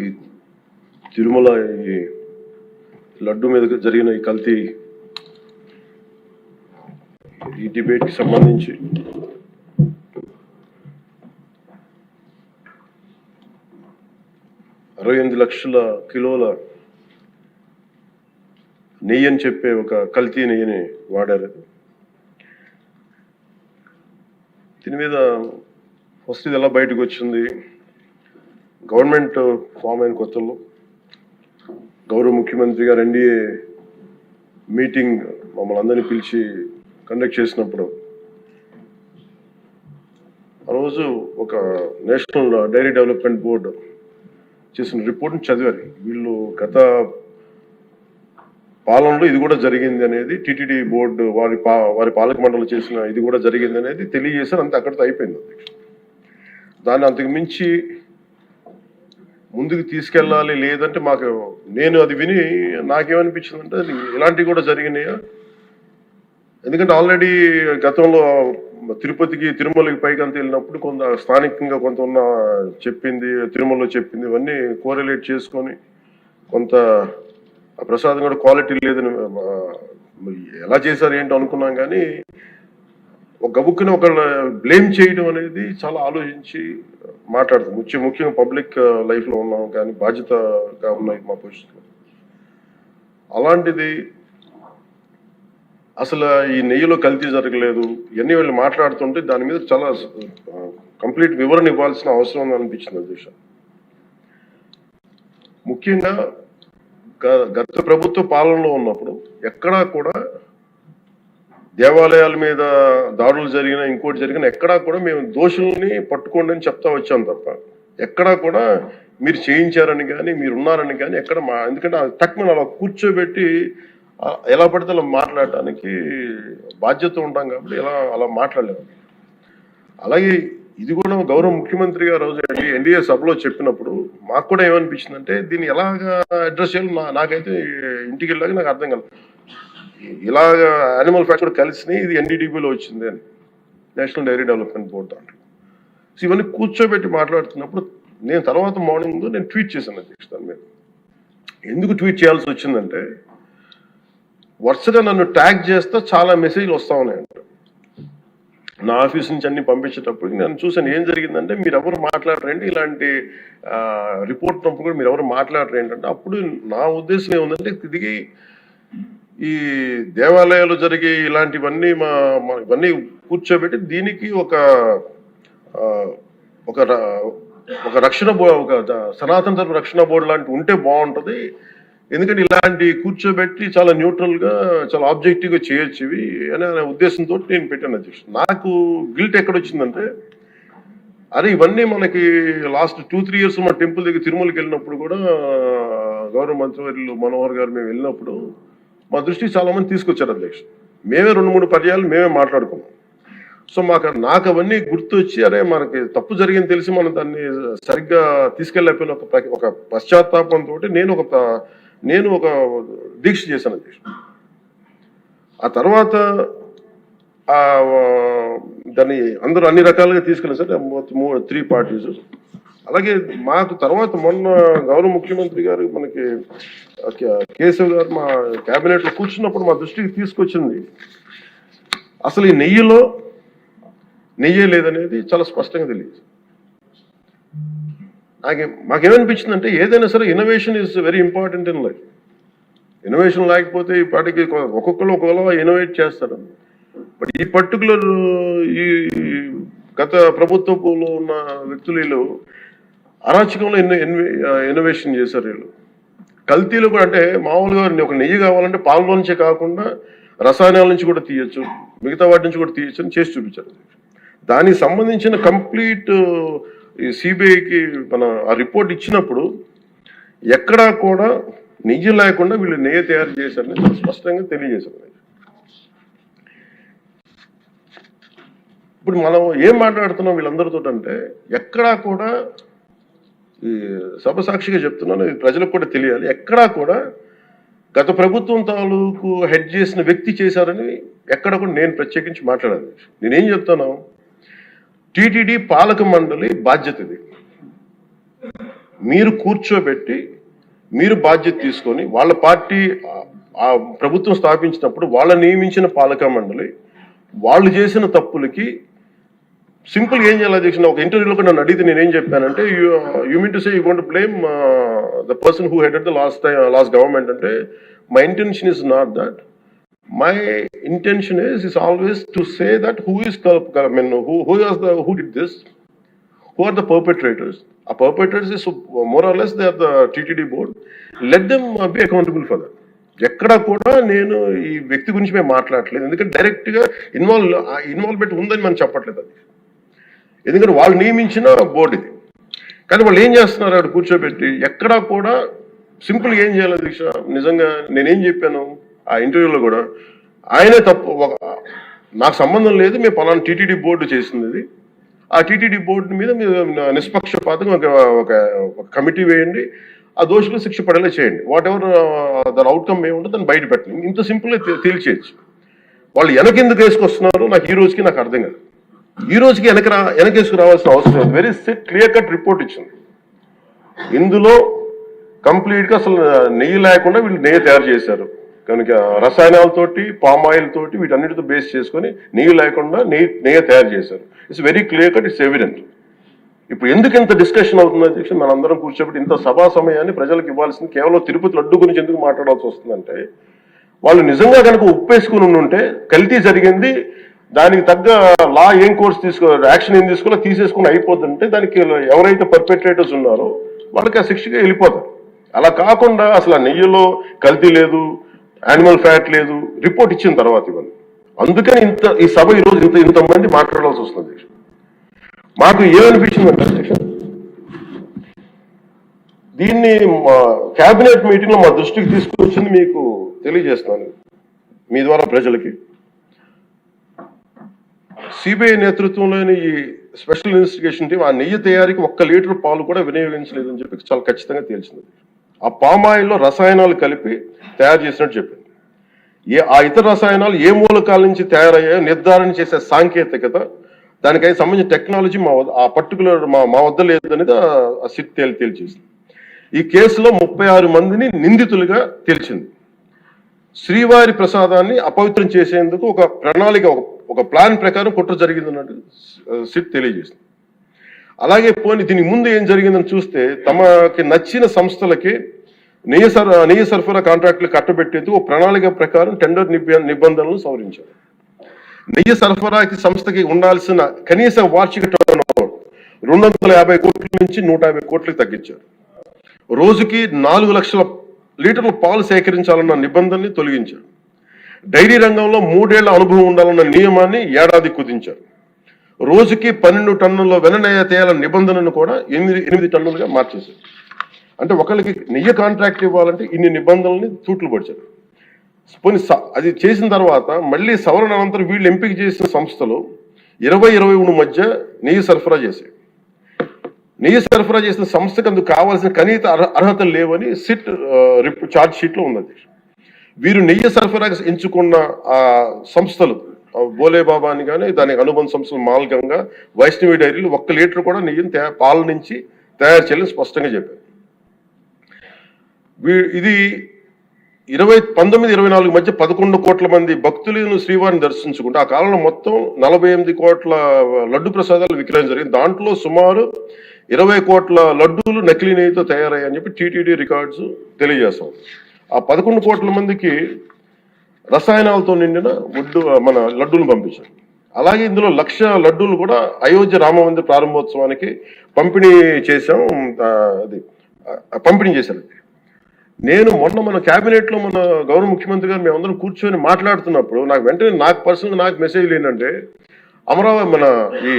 ఈ తిరుమల ఈ లడ్డు మీద జరిగిన ఈ కల్తీ ఈ డిబేట్కి సంబంధించి $68 లక్షల కిలోల నెయ్యి అని చెప్పే ఒక కల్తీ నెయ్యిని వాడారు. దీని మీద ఫస్ట్ ఇది ఎలా బయటకు వచ్చింది? గవర్నమెంట్ ఫామ్ అయిన కొత్తలో గౌరవ ముఖ్యమంత్రి గారు ఎన్డీఏ మీటింగ్ మమ్మల్ని అందరినీ పిలిచి కండక్ట్ చేసినప్పుడు ఆ రోజు ఒక నేషనల్ డైరీ డెవలప్మెంట్ బోర్డు చేసిన రిపోర్ట్ని చదివారు. వీళ్ళు గత పాలనలో ఇది కూడా జరిగింది అనేది టీటీడీ బోర్డు వారి పాలక మండలి చేసిన ఇది కూడా జరిగింది అనేది తెలియజేశారు. అంతే, అక్కడితో అయిపోయింది. దాన్ని అంతకు మించి ముందుకు తీసుకెళ్ళాలి. లేదంటే నేను అది విని నాకేమనిపించింది అంటే ఇలాంటివి కూడా జరిగినాయా? ఎందుకంటే ఆల్రెడీ గతంలో తిరుపతికి తిరుమలకి పైకంత వెళ్ళినప్పుడు కొంత స్థానికంగా కొంత ఉన్న చెప్పింది, తిరుమలలో చెప్పింది, ఇవన్నీ కోరిలేట్ చేసుకొని కొంత ప్రసాదం కూడా క్వాలిటీ లేదని ఎలా చేశారు ఏంటో అనుకున్నాం. కానీ ఒక గబుక్కుని ఒకళ్ళ బ్లేమ్ చేయడం అనేది చాలా ఆలోచించి మాట్లాడతాం. ముఖ్యంగా పబ్లిక్ లైఫ్లో ఉన్నాం కానీ బాధ్యతగా ఉన్నాయి మా పొజిషన్లో. అలాంటిది అసలు ఈ నెయ్యిలో కల్తీ జరగలేదు ఇవన్నీ వీళ్ళు మాట్లాడుతుంటే దాని మీద చాలా కంప్లీట్ వివరణ ఇవ్వాల్సిన అవసరం ఉంది అనిపించింది అధ్యక్ష. ముఖ్యంగా గత ప్రభుత్వ పాలనలో ఉన్నప్పుడు ఎక్కడా కూడా దేవాలయాల మీద దాడులు జరిగినా ఇంకోటి జరిగినా ఎక్కడా కూడా మేము దోషుల్ని పట్టుకోండి అని చెప్తా వచ్చాం తప్ప ఎక్కడా కూడా మీరు చేయించారని కానీ మీరు ఉన్నారని కానీ ఎక్కడ ఎందుకంటే తక్కువ అలా కూర్చోబెట్టి ఎలా పడితే అలా మాట్లాడటానికి బాధ్యత ఉంటాం కాబట్టి అలా మాట్లాడలేము. అలాగే ఇది కూడా గౌరవ ముఖ్యమంత్రి గారు రోజు ఎన్డీఏ సభలో చెప్పినప్పుడు మాకు కూడా ఏమనిపించిందంటే దీన్ని ఎలాగా అడ్రస్ చేయాలి నాకైతే ఇంటికి వెళ్ళాక నాకు అర్థం కాదు. ఇలాగ యానిమల్ ఫ్యాక్స్ కూడా కలిసినాయి, ఇది ఎన్డీడీబీలో వచ్చింది అని నేషనల్ డైరీ డెవలప్మెంట్ బోర్డు దాంట్లో. సో ఇవన్నీ కూర్చోబెట్టి మాట్లాడుతున్నప్పుడు నేను తర్వాత మార్నింగ్ నేను ట్వీట్ చేశాను అధ్యక్ష. దాని మీద ఎందుకు ట్వీట్ చేయాల్సి వచ్చిందంటే వరుసగా నన్ను ట్యాగ్ చేస్తే చాలా మెసేజ్లు వస్తా ఉన్నాయంట. నా ఆఫీస్ నుంచి అన్ని పంపించేటప్పుడు నేను చూసాను ఏం జరిగిందంటే మీరు ఎవరు మాట్లాడరేంటి, ఇలాంటి రిపోర్ట్ ఉన్నప్పుడు కూడా మీరు ఎవరు మాట్లాడరు ఏంటంటే అప్పుడు నా ఉద్దేశం ఏముందంటే ఇది ఈ దేవాలయాలు జరిగే ఇలాంటివన్నీ ఇవన్నీ కూర్చోబెట్టి దీనికి ఒక రక్షణ ఒక సనాతన ధర్మ రక్షణ బోర్డు లాంటి ఉంటే బాగుంటుంది. ఎందుకంటే ఇలాంటి కూర్చోబెట్టి చాలా న్యూట్రల్గా చాలా ఆబ్జెక్టివ్గా చేయొచ్చు ఇవి అనే ఉద్దేశంతో నేను పెట్టాను అధ్యక్ష. నాకు గిల్ట్ ఎక్కడొచ్చిందంటే అరే ఇవన్నీ మనకి లాస్ట్ 2-3 years మా టెంపుల్ దగ్గర తిరుమలకి వెళ్ళినప్పుడు కూడా గౌరవ మంత్రివర్యులు మనోహర్ గారు మేము వెళ్ళినప్పుడు మా దృష్టికి చాలా మంది తీసుకొచ్చారు అధ్యక్ష. మేమే 2-3 పర్యాలు మేమే మాట్లాడుకున్నాం. సో నాకు అవన్నీ గుర్తొచ్చి అరే మనకి తప్పు జరిగింది తెలిసి మనం దాన్ని సరిగ్గా తీసుకెళ్ళకపోయిన ఒక పశ్చాత్తాపంతో నేను ఒక దీక్ష చేశాను అధ్యక్ష. ఆ తర్వాత దాన్ని అందరూ అన్ని రకాలుగా తీసుకెళ్ళారు సార్ 3 parties. అలాగే మాకు తర్వాత మొన్న గౌరవ ముఖ్యమంత్రి గారు మనకి కేశవ్ గారు మా క్యాబినెట్లో కూర్చున్నప్పుడు మా దృష్టికి తీసుకొచ్చింది అసలు ఈ నెయ్యే లేదనేది చాలా స్పష్టంగా తెలియదు. మాకేమనిపించిందంటే ఏదైనా సరే innovation is very important in life. Innovation లేకపోతే ఈ పాటికి ఒక్కొక్కరు ఒకవేళ ఇన్నోవేట్ చేస్తారు. బట్ ఈ పర్టికులర్ ఈ గత ప్రభుత్వంలో ఉన్న వ్యక్తులు వీళ్ళు అరాచకంలో ఇన్నోవేషన్ చేశారు. వీళ్ళు కల్తీలు కూడా అంటే మామూలుగా ఒక నెయ్యి కావాలంటే పాలలో నుంచే కాకుండా రసాయనాల నుంచి కూడా తీయచ్చు, మిగతా వాటి నుంచి కూడా తీయచ్చు అని చేసి చూపించారు. దానికి సంబంధించిన కంప్లీట్ సిబిఐకి ఆ రిపోర్ట్ ఇచ్చినప్పుడు ఎక్కడా కూడా నెయ్యి లేకుండా వీళ్ళు నెయ్యి తయారు చేశారని స్పష్టంగా తెలియజేశారు. ఇప్పుడు మనం ఏం మాట్లాడుతున్నాం వీళ్ళందరితో అంటే ఎక్కడా కూడా ఈ సభ సాక్షిగా చెప్తున్నాను, ప్రజలకు కూడా తెలియాలి, ఎక్కడా కూడా గత ప్రభుత్వం తాలూకు హెడ్ చేసిన వ్యక్తి చేశారని ఎక్కడ కూడా నేను ప్రత్యేకించి మాట్లాడాలి. నేనేం చెప్తాను, టీటీడీ పాలక మండలి బాధ్యత ఇది. మీరు కూర్చోబెట్టి మీరు బాధ్యత తీసుకొని వాళ్ళ పార్టీ ఆ ప్రభుత్వం స్థాపించినప్పుడు వాళ్ళ నియమించిన పాలక మండలి వాళ్ళు చేసిన తప్పులకి సింపుల్ ఏం చేయాలి అధ్యక్ష? ఒక ఇంటర్వ్యూలో కూడా నన్ను అడిగితే నేనేం చెప్పానంటే you mean to say you going to blame the person who headed the last government అంటే my intention is not that. My intention is always to say that who did this, who are the perpetrators. A perpetrators is more or less they are the TTD board. Let them be accountable for that. ఎక్కడ కూడా నేను ఈ వ్యక్తి గురించి మేము మాట్లాడలేదు, ఎందుకంటే direct గా ఇన్వాల్వ్మెంట్ ఉందని మనం చెప్పట్లేదు. అది ఎందుకంటే వాళ్ళు నియమించిన బోర్డు ఇది. కానీ వాళ్ళు ఏం చేస్తున్నారు అక్కడ కూర్చోబెట్టి ఎక్కడా కూడా సింపుల్ ఏం చేయాలి దీక్ష? నిజంగా నేనేం చెప్పాను ఆ ఇంటర్వ్యూలో కూడా, ఆయనే తప్పు, నాకు సంబంధం లేదు, మేము పలానా టీటీడీ బోర్డు చేసింది ఇది, ఆ టీటీడీ బోర్డు మీద మీరు నిష్పక్షపాతంగా ఒక కమిటీ వేయండి, ఆ దోషులు శిక్ష పడేలా చేయండి, వాట్ ఎవర్ దాని అవుట్కమ్ ఏముంటుందో దాన్ని బయట పెట్టండి, ఇంత సింపుల్గా తేల్చేయచ్చు. వాళ్ళు వెనకెందుకు వేసుకొస్తున్నారు నాకు ఈ రోజుకి నాకు అర్థం కాదు. ఈ రోజుకి వెనకేసుకు రావాల్సిన అవసరం లేదు. వెరీ క్లియర్ కట్ రిపోర్ట్ ఇచ్చింది. ఇందులో కంప్లీట్ గా అసలు నెయ్యి లేకుండా వీళ్ళు నెయ్యి తయారు చేశారు కనుక రసాయనాలతోటి పామాయిల్ తోటి వీటన్నిటితో బేస్ చేసుకొని నెయ్యి లేకుండా నెయ్యి తయారు చేశారు. It's very clear cut, it's evident. ఇప్పుడు ఎందుకు ఇంత డిస్కషన్ అవుతుంది అధ్యక్ష? మనందరం కూర్చోబెట్టి ఇంత సభా సమయాన్ని ప్రజలకు ఇవ్వాల్సింది కేవలం తిరుపతి లడ్డు గురించి ఎందుకు మాట్లాడాల్సి వస్తుందంటే, వాళ్ళు నిజంగా కనుక ఉప్పేసుకుని ఉంటే కల్తీ జరిగింది, దానికి తగ్గ లా ఏం కోర్స్ యాక్షన్ ఏం తీసుకోవాలో తీసేసుకుని అయిపోతుంటే దానికి ఎవరైతే పర్పెట్రేటర్స్ ఉన్నారో వాళ్ళకి ఆ శిక్షగా వెళ్ళిపోతారు. అలా కాకుండా అసలు ఆ నెయ్యిలో కల్తీ లేదు, యానిమల్ ఫ్యాట్ లేదు, రిపోర్ట్ ఇచ్చిన తర్వాత ఇవన్నీ. అందుకని ఈ సభ ఈరోజు ఇంతమంది మాట్లాడాల్సి వస్తుంది. మాకు ఏమనిపించిందంటే అధ్యక్ష, దీన్ని క్యాబినెట్ మీటింగ్ లో మా దృష్టికి తీసుకొచ్చింది మీకు తెలియజేస్తున్నాను మీ ద్వారా ప్రజలకి. సిబిఐ నేతృత్వంలోని ఈ స్పెషల్ ఇన్వెస్టిగేషన్ టీం ఆ నెయ్యి తయారీకి 1 లీటర్ పాలు కూడా వినియోగించలేదని చెప్పి చాలా ఖచ్చితంగా తేల్చింది. ఆ పామాయిల్లో రసాయనాలు కలిపి తయారు చేసినట్టు చెప్పింది. ఆ ఇతర రసాయనాలు ఏ మూలకాల నుంచి తయారయ్యాయో నిర్ధారణ చేసే సాంకేతికత, దానికి సంబంధించిన టెక్నాలజీ ఆ పర్టికులర్ మా వద్ద లేదనేది ఆ సిట్ తేల్చేసింది. ఈ కేసులో 36 మందిని నిందితులుగా తేల్చింది. శ్రీవారి ప్రసాదాన్ని అపవిత్రం చేసేందుకు ఒక ప్రణాళిక, ఒక ప్లాన్ ప్రకారం కుట్ర జరిగిందన్నట్టు సిట్ తెలియజేసింది. అలాగే పోనీ దీనికి ముందు ఏం జరిగిందని చూస్తే, తమకి నచ్చిన సంస్థలకి నెయ్యి సరఫరా కాంట్రాక్టులు కట్టబెట్టేందుకు ఒక ప్రణాళిక ప్రకారం టెండర్ నిబంధనలు సవరించారు. నెయ్యి సరఫరాకి సంస్థకి ఉండాల్సిన కనీస వార్షిక టర్నోవర్ 250 కోట్ల నుంచి 150 కోట్లకు తగ్గించారు. రోజుకి 4 లక్షల లీటర్ల పాలు సేకరించాలన్న నిబంధనని తొలగించారు. డైరీ రంగంలో 3 ఏళ్ల అనుభవం ఉండాలన్న నియమాన్ని ఏడాది కుదించారు. రోజుకి 12 టన్నుల వెన్నెయ్య తేయాలన్న నిబంధనను కూడా 8 టన్నులుగా మార్చేశారు. అంటే ఒకరికి నెయ్యి కాంట్రాక్ట్ ఇవ్వాలంటే ఇన్ని నిబంధనల్ని తూట్లు పడిచారు. పోనీ అది చేసిన తర్వాత మళ్ళీ సవరణ అనంతరం వీళ్ళు ఎంపిక చేసిన సంస్థలు 20-23 మధ్య నెయ్యి సరఫరా చేశాయి. నెయ్యి సరఫరా చేసిన సంస్థకు అందుకు కావాల్సిన కనీస అర్హతలు లేవని సిట్ ఛార్జ్ షీట్ లో ఉన్నది. వీరు నెయ్యి సరఫరాగా ఎంచుకున్న ఆ సంస్థలు బోలేబాబా అని కానీ దానికి అనుబంధ సంస్థలు మాల్గంగా, వైష్ణవి డైరీలు 1 లీటర్ కూడా నెయ్యిని పాల నుంచి తయారు చేయాలని స్పష్టంగా చెప్పారు. ఇది 1924 మధ్య 11 కోట్ల మంది భక్తులను శ్రీవారిని దర్శించుకుంటే ఆ కాలంలో మొత్తం 48 కోట్ల లడ్డు ప్రసాదాలు విక్రయం జరిగింది. దాంట్లో సుమారు 20 కోట్ల లడ్డూలు నకిలీ నెయ్యితో తయారయ్యాయని చెప్పి టీటీడీ రికార్డ్స్ తెలియజేస్తాం. ఆ 11 కోట్ల మందికి రసాయనాలతో నిండిన మన లడ్డూలు పంపించారు. అలాగే ఇందులో 1,00,000 లడ్డూలు కూడా అయోధ్య రామ మందిర ప్రారంభోత్సవానికి పంపిణీ చేశారు. నేను మొన్న మన క్యాబినెట్ లో మన గౌరవ ముఖ్యమంత్రి గారు మేమందరం కూర్చొని మాట్లాడుతున్నప్పుడు నాకు పర్సనల్గా నాకు మెసేజ్లు ఏంటంటే, అమరావతి మన ఈ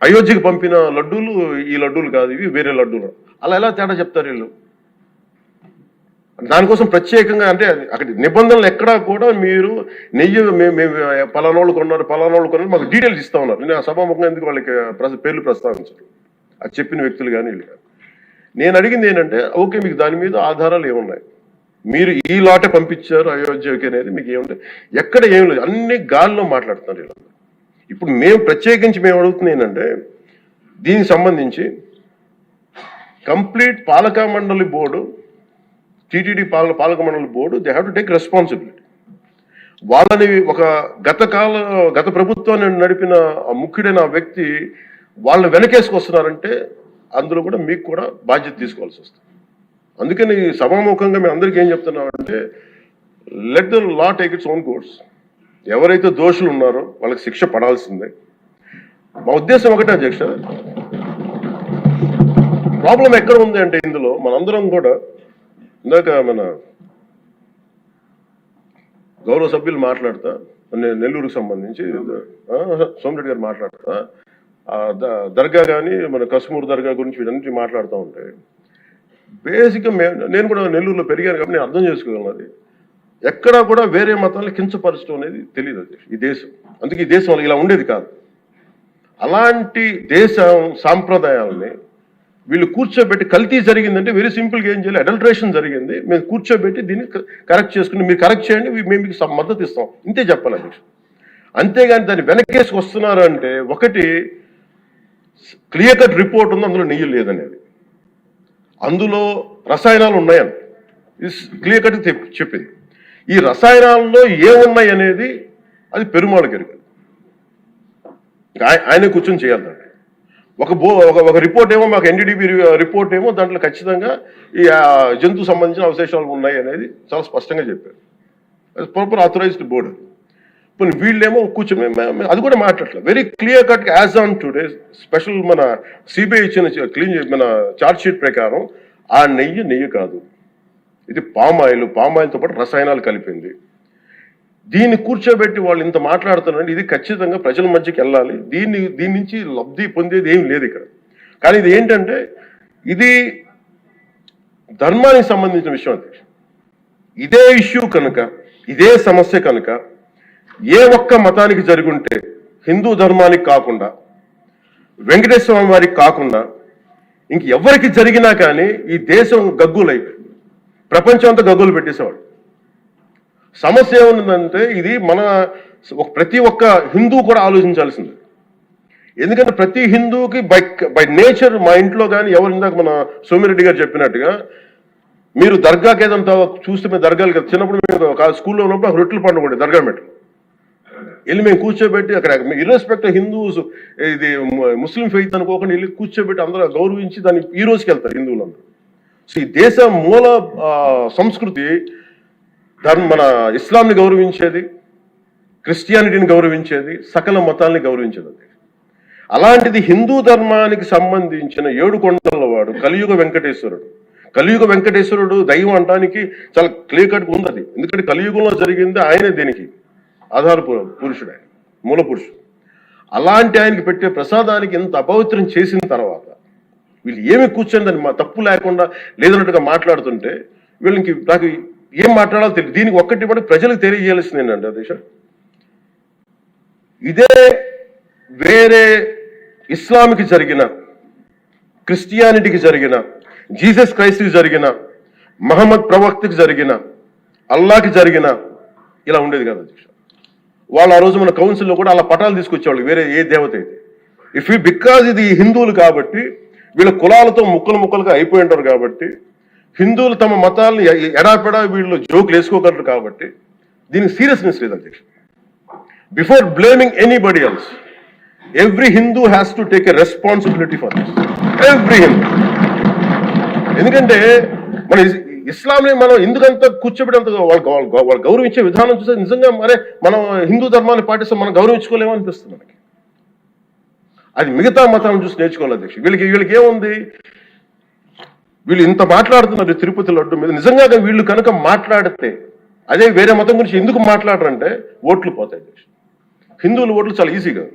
అయోధ్యకి పంపిన లడ్డూలు ఈ లడ్డూలు కాదు, ఇవి వేరే లడ్డూలు. అలా ఎలా తేడా చెప్తారు వీళ్ళు? దానికోసం ప్రత్యేకంగా అంటే అక్కడ నిబంధనలు ఎక్కడా కూడా మీరు నెయ్యి పలానోళ్ళు కొన్నారు మాకు డీటెయిల్స్ ఇస్తా ఉన్నారు. నేను సభాముఖంగా ఎందుకు వాళ్ళకి పేర్లు ప్రస్తావించారు, అది చెప్పిన వ్యక్తులు కానీ వీళ్ళు కానీ. నేను అడిగింది ఏంటంటే, ఓకే మీకు దాని మీద ఆధారాలు ఏమున్నాయి, మీరు ఈ లాటే పంపించారు అయోధ్యకి అనేది మీకు ఏముంటాయి? ఎక్కడ ఏం లేదు, అన్ని గాల్లో మాట్లాడుతున్నారు వీళ్ళు. ఇప్పుడు మేము ప్రత్యేకించి అడుగుతుంది ఏంటంటే, దీనికి సంబంధించి కంప్లీట్ పాలక మండలి బోర్డు, టీటీడీ పాలక మండలి board, they have to take responsibility. వాళ్ళని ఒక గత ప్రభుత్వాన్ని నడిపిన ముఖ్యుడైన వ్యక్తి వాళ్ళని వెనకేసుకొస్తున్నారంటే అందులో కూడా మీకు కూడా బాధ్యత తీసుకోవాల్సి వస్తుంది. అందుకని సభాముఖంగా మేము అందరికీ ఏం చెప్తున్నామంటే, let the law take its own course. ఎవరైతే దోషులు ఉన్నారో వాళ్ళకి శిక్ష పడాల్సిందే. మా ఉద్దేశం ఒకటే అధ్యక్ష, ప్రాబ్లం ఎక్కడ ఉంది అంటే ఇందులో మనందరం కూడా, ఇందాక మన గౌరవ సభ్యులు మాట్లాడతా, నెల్లూరుకు సంబంధించి సోమిరెడ్డి గారు మాట్లాడతా, దర్గా కానీ మన కస్మూర్ దర్గా గురించి వీటన్నిటి మాట్లాడుతూ ఉంటే, బేసిక్గా నేను కూడా నెల్లూరులో పెరిగాను కాబట్టి నేను అర్థం చేసుకోగలను. అది ఎక్కడా కూడా వేరే మతాలను కించపరచడం అనేది తెలియదు అది ఈ దేశం. అందుకే ఈ దేశం ఇలా ఉండేది కాదు. అలాంటి దేశం సాంప్రదాయాలని వీళ్ళు కూర్చోబెట్టి, కల్తీ జరిగిందంటే వెరీ సింపుల్గా ఏం చేయాలి, అడల్ట్రేషన్ జరిగింది, మేము కూర్చోబెట్టి దీన్ని కరెక్ట్ చేసుకుని మీరు కరెక్ట్ చేయండి, మేము మీకు మద్దతు ఇస్తాం, ఇంతే చెప్పాలి అధ్యక్షుడు. అంతేగాని దాన్ని వెనకేసి వస్తున్నారు అంటే, ఒకటి క్లియర్ కట్ రిపోర్ట్ ఉంది, అందులో నెయ్యి లేదనేది, అందులో రసాయనాలు ఉన్నాయని క్లియర్ కట్ చెప్పింది. ఈ రసాయనాల్లో ఏమున్నాయి అనేది అది పెరుమాళకి ఎరుగదు, ఆయనే కూర్చొని చేయాలండి. ఒక రిపోర్ట్ ఏమో మాకు ఎన్డీడీబీ రిపోర్ట్ ఏమో దాంట్లో ఖచ్చితంగా ఈ జంతు సంబంధించిన అవశేషాలు ఉన్నాయి అనేది చాలా స్పష్టంగా చెప్పారు. Proper authorized board. ఇప్పుడు వీళ్ళేమో కూర్చొని అది కూడా మాట్లాడలేదు. Very clear cut as on today special మన సిబిఐ ఇచ్చిన మన చార్జ్ షీట్ ప్రకారం ఆ నెయ్యి కాదు, ఇది పామాయిల్తో పాటు రసాయనాలు కలిపింది. దీన్ని కూర్చోబెట్టి వాళ్ళు ఇంత మాట్లాడుతున్నారంటే ఇది ఖచ్చితంగా ప్రజల మధ్యకి వెళ్ళాలి. దీని నుంచి లబ్ధి పొందేది ఏం లేదు ఇక్కడ. కానీ ఇది ఏంటంటే, ఇది ధర్మానికి సంబంధించిన విషయం అధ్యక్ష. ఇదే ఇష్యూ కనుక, ఇదే సమస్య కనుక ఏ ఒక్క మతానికి జరుగుంటే, హిందూ ధర్మానికి కాకుండా, వెంకటేశ్వర స్వామి వారికి కాకుండా ఇంక ఎవరికి జరిగినా కానీ ఈ దేశం గగ్గులై ప్రపంచం అంతా గగ్గులు పెట్టేసేవాడు. సమస్య ఏముందంటే, ఇది ప్రతి ఒక్క హిందూ కూడా ఆలోచించాల్సింది. ఎందుకంటే ప్రతి హిందూకి బై నేచర్, మా ఇంట్లో కానీ ఎవరు, ఇందాక మన సోమిరెడ్డి గారు చెప్పినట్టుగా, మీరు దర్గాకి ఏదంతా చూస్తే మేము దర్గాలు చిన్నప్పుడు మేము స్కూల్లో ఉన్నప్పుడు రొట్టెలు పండుగ దర్గా మెట్లు వెళ్ళి మేము కూర్చోబెట్టి అక్కడ ఇర్రెస్పెక్ట్ హిందూస్, ఇది ముస్లిం ఫెయిత్ అనుకోకుండా వెళ్ళి కూర్చోబెట్టి అందరూ గౌరవించి దాన్ని ఈ రోజుకి వెళ్తారు హిందువులందరూ. సో ఈ దేశ మూల సంస్కృతి మన ఇస్లాంని గౌరవించేది, క్రిస్టియానిటీని గౌరవించేది, సకల మతాల్ని గౌరవించేది. అలాంటిది హిందూ ధర్మానికి సంబంధించిన 7 కొండల వాడు కలియుగ వెంకటేశ్వరుడు. కలియుగ వెంకటేశ్వరుడు దైవం అనడానికి చాలా క్లియర్ కట్ ఉంది అది. ఎందుకంటే కలియుగంలో జరిగింది ఆయనే, దీనికి ఆధార పురుషుడు, ఆయన మూల పురుషుడు. అలాంటి ఆయనకి పెట్టే ప్రసాదానికి ఇంత అపవిత్రం చేసిన తర్వాత వీళ్ళు ఏమి కూర్చొని దాన్ని తప్పు లేకుండా లేదన్నట్టుగా మాట్లాడుతుంటే వీళ్ళకి నాకు ఏం మాట్లాడాలో తెలియదు. దీనికి ఒక్కటి కూడా ప్రజలకు తెలియజేయాల్సింది ఏంటంటే అధ్యక్ష, ఇదే వేరే ఇస్లాంకి జరిగిన, క్రిస్టియానిటీకి జరిగిన, జీసస్ క్రైస్ట్కి జరిగిన, మహమ్మద్ ప్రవక్తకి జరిగిన, అల్లాకి జరిగిన ఇలా ఉండేది కదా అధ్యక్ష. వాళ్ళు ఆ రోజు మన కౌన్సిల్లో కూడా అలా పటాలు తీసుకొచ్చేవాళ్ళు, వేరే ఏ దేవత అయితే. బికాజ్ ఇది హిందువులు కాబట్టి, వీళ్ళ కులాలతో ముక్కలుగా అయిపోయి ఉంటారు కాబట్టి, హిందువులు తమ మతాలను ఎడాపెడా వీళ్ళు జోకులు వేసుకోగలరు కాబట్టి దీనికి సీరియస్నెస్ లేదు అధ్యక్ష. Before blaming anybody else, every Hindu has to take a responsibility for this, every Hindu. ఎందుకంటే మన ఇస్లాంని మనం ఎందుకంత కూర్చోబెట్టేంత వాళ్ళు గౌరవించే విధానం చూస్తే నిజంగా మనం హిందూ ధర్మాన్ని పాటిస్తాం, మనం గౌరవించుకోలేమో అనిపిస్తుంది మనకి. అది మిగతా మతాలను చూసి నేర్చుకోవాలి అధ్యక్ష. వీళ్ళకి ఏముంది, వీళ్ళు ఇంత మాట్లాడుతున్నారు తిరుపతి లడ్డు మీద. నిజంగా వీళ్ళు కనుక మాట్లాడితే, అదే వేరే మతం గురించి ఎందుకు మాట్లాడరంటే ఓట్లు పోతాయి అధ్యక్ష. హిందువుల ఓట్లు చాలా ఈజీగా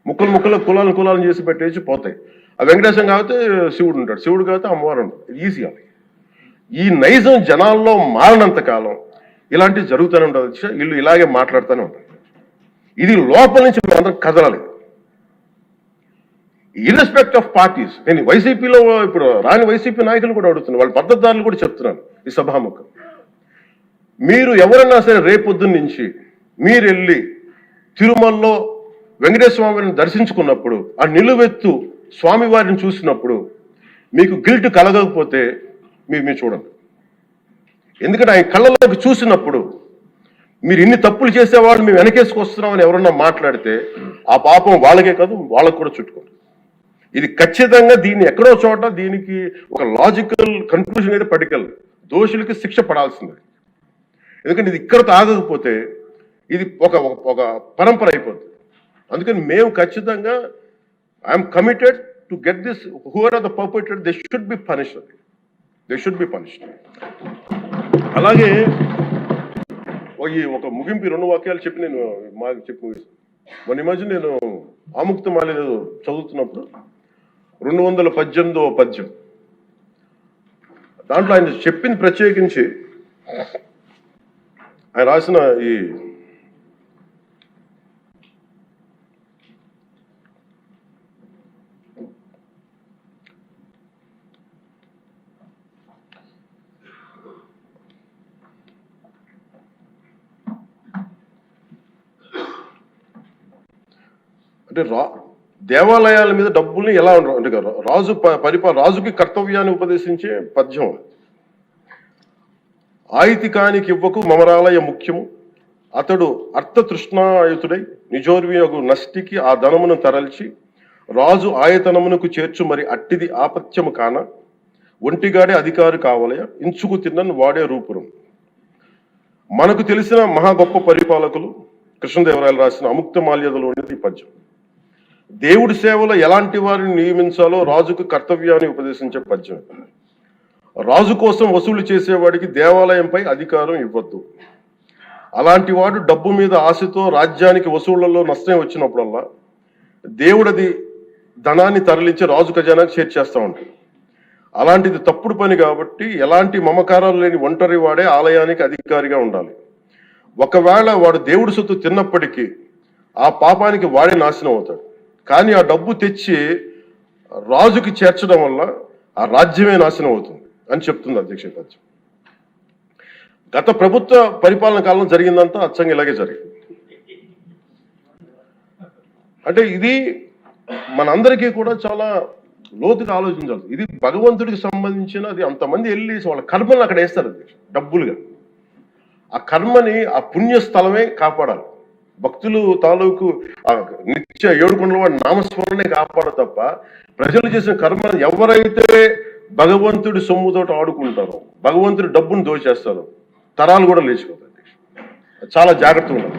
ముక్కలు కులాలను చేసి పెట్టేసి పోతాయి. ఆ వెంకటేశ్వరం కాబట్టి శివుడు ఉంటాడు, శివుడు కాబట్టి అమ్మవారు ఉంటాడు, ఇది ఈజీ. ఈ నైజం జనాల్లో మారినంత కాలం ఇలాంటివి జరుగుతూనే ఉంటుంది అధ్యక్ష. వీళ్ళు ఇలాగే మాట్లాడుతూనే ఉంటారు. ఇది లోపల నుంచి అందరం కదలాలి, ఇర్రెస్పెక్ట్ ఆఫ్ పార్టీస్. నేను వైసీపీలో ఇప్పుడు రాని వైసీపీ నాయకులు కూడా అడుగుతున్నాను, వాళ్ళ పద్ధతిదారులు కూడా చెప్తున్నాను ఈ సభాముఖం. మీరు ఎవరన్నా సరే రేపొద్దున్న నుంచి మీరు వెళ్ళి తిరుమలలో వెంకటేశ్వర స్వామిని దర్శించుకున్నప్పుడు, ఆ నిలువెత్తు స్వామివారిని చూసినప్పుడు మీకు గిల్ట్ కలగకపోతే మీరు చూడండి. ఎందుకంటే ఆయన కళ్ళలోకి చూసినప్పుడు మీరు ఇన్ని తప్పులు చేసేవాళ్ళు మేము వెనకేసుకొస్తున్నామని ఎవరన్నా మాట్లాడితే ఆ పాపం వాళ్ళకే కాదు, వాళ్ళకు కూడా చుట్టుకోండి. ఇది ఖచ్చితంగా దీన్ని ఎక్కడో చోట దీనికి ఒక లాజికల్ కన్క్లూజన్ అయితే పట్టుకెళ్ళదు. దోషులకి శిక్ష పడాల్సిందే. ఎందుకంటే ఇది ఇక్కడతో ఆగకపోతే ఇది ఒక ఒక పరంపర అయిపోతుంది. అందుకని మేము ఖచ్చితంగా I'm committed to get this. Who are are the perpetrator, they should be punished. They should be punished. అలాగే ఈ ఒక ముగింపు 2 వాక్యాలు చెప్పి నేను మాకు చెప్పి మొన్న మధ్య నేను ఆముక్తమాల్య చదువుతున్నప్పుడు 218వ పద్యం దాంట్లో ఆయన చెప్పింది ప్రత్యేకించి ఆయన రాసిన ఈ అంటే దేవాలయాల మీద డబ్బుల్ని ఎలా అంటే రాజుకి కర్తవ్యాన్ని ఉపదేశించే పద్యం. ఆయితికానికి ఇవ్వకు మమరాలయ ముఖ్యము, అతడు అర్థతృష్ణాయుతుడై నిజోర్వియగు నష్టికి ఆ ధనమును తరల్చి రాజు ఆయతనమునకు చేర్చు మరి అట్టిది ఆపత్యము కాన ఒంటిగాడే అధికారి కావాలయ ఇంచుకు తిన్నను వాడే రూపురం. మనకు తెలిసిన మహా గొప్ప పరిపాలకులు కృష్ణదేవరాయలు రాసిన అముక్తమాల్యదలోని పద్యం. దేవుడి సేవలో ఎలాంటి వారిని నియమించాలో రాజుకు కర్తవ్యాన్ని ఉపదేశించే పద్యం. రాజు కోసం వసూలు చేసేవాడికి దేవాలయంపై అధికారం ఇవ్వద్దు. అలాంటి వాడు డబ్బు మీద ఆశతో రాజ్యానికి వసూళ్లలో నష్టం వచ్చినప్పుడల్లా దేవుడది ధనాన్ని తరలించి రాజు ఖజానాకి చేర్చేస్తూ ఉంటాడు. అలాంటిది తప్పుడు పని కాబట్టి ఎలాంటి మమకారాలు లేని ఒంటరి వాడే ఆలయానికి అధికారిగా ఉండాలి. ఒకవేళ వాడు దేవుడి సొత్తు తిన్నప్పటికీ ఆ పాపానికి వాడే నాశనం అవుతాడు. కానీ ఆ డబ్బు తెచ్చి రాజుకి చేర్చడం వల్ల ఆ రాజ్యమే నాశనం అవుతుంది అని చెప్తుంది అధ్యక్ష పద్యం. గత ప్రభుత్వ పరిపాలన కాలంలో జరిగిందంతా అచ్చంగా ఇలాగే జరిగింది. అంటే ఇది మనందరికీ కూడా చాలా లోతుగా ఆలోచించాలి. ఇది భగవంతుడికి సంబంధించిన అది. అంతమంది వెళ్ళి వాళ్ళ కర్మలను అక్కడ వేస్తారు అధ్యక్ష డబ్బులుగా. ఆ కర్మని ఆ పుణ్యస్థలమే కాపాడాలి. భక్తులు తాలూకు నిత్య 7 కొండల వాడి నామస్మరణే కాపాడ తప్ప ప్రజలు చేసిన కర్మను ఎవరైతే భగవంతుడి సొమ్ముతో ఆడుకుంటారో, భగవంతుడి డబ్బును దోచేస్తారో తరాలు కూడా లేచిపోతాయి. చాలా జాగ్రత్తగా ఉండాలి.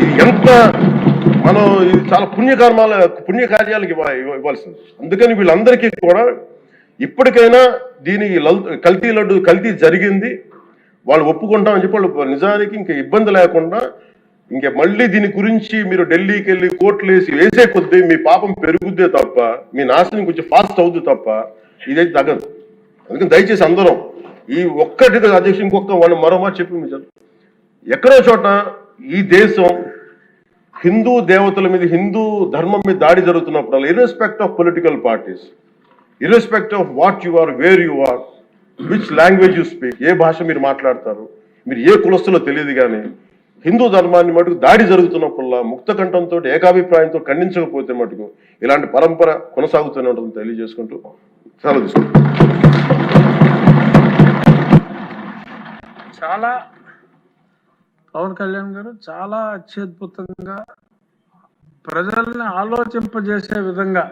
ఇది ఎంత మనం ఇది చాలా పుణ్యకార్యాలకు ఇవ్వాల్సింది. అందుకని వీళ్ళందరికీ కూడా ఇప్పటికైనా దీని కల్తీ జరిగింది, వాళ్ళు ఒప్పుకుంటామని చెప్పి వాళ్ళు నిజానికి ఇంకా ఇబ్బంది లేకుండా ఇంకా మళ్ళీ దీని గురించి మీరు ఢిల్లీకి వెళ్ళి కోర్టులు వేసే కొద్దీ మీ పాపం పెరుగుద్దే తప్ప, మీ నాశనం కొంచెం ఫాస్ట్ అవుద్ది తప్ప ఇదైతే తగ్గదు. అందుకని దయచేసి అందరం ఈ ఒక్కటి అధ్యక్షుడు ఇంకొక మరో మాట చెప్పి మీరు ఎక్కడో చోట ఈ దేశం హిందూ దేవతల మీద, హిందూ ధర్మం మీద దాడి జరుగుతున్నప్పుడు irrespective of political parties, irrespective of what you are, where you are, which language you speak, ఏ భాష మీరు మాట్లాడతారు, మీరు ఏ కులస్తులో తెలియదు, కానీ హిందూ ధర్మాన్ని మటుకు దాడి జరుగుతున్నప్పుడల్లా ముక్త కంఠంతో ఏకాభిప్రాయంతో ఖండించకపోతే మటుకు ఇలాంటి పరంపర కొనసాగుతూనే ఉంటుందని తెలియజేసుకుంటూ సెలవు తీసుకుంటాం. చాలా పవన్ కళ్యాణ్ గారు చాలా అత్యద్భుతంగా ప్రజల్ని ఆలోచింపజేసే విధంగా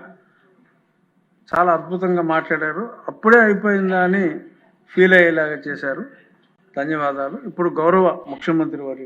చాలా అద్భుతంగా మాట్లాడారు. అప్పుడే అయిపోయిందా అని ఫీల్ అయ్యేలాగా చేశారు. ధన్యవాదాలు. ఇప్పుడు గౌరవ ముఖ్యమంత్రి వారి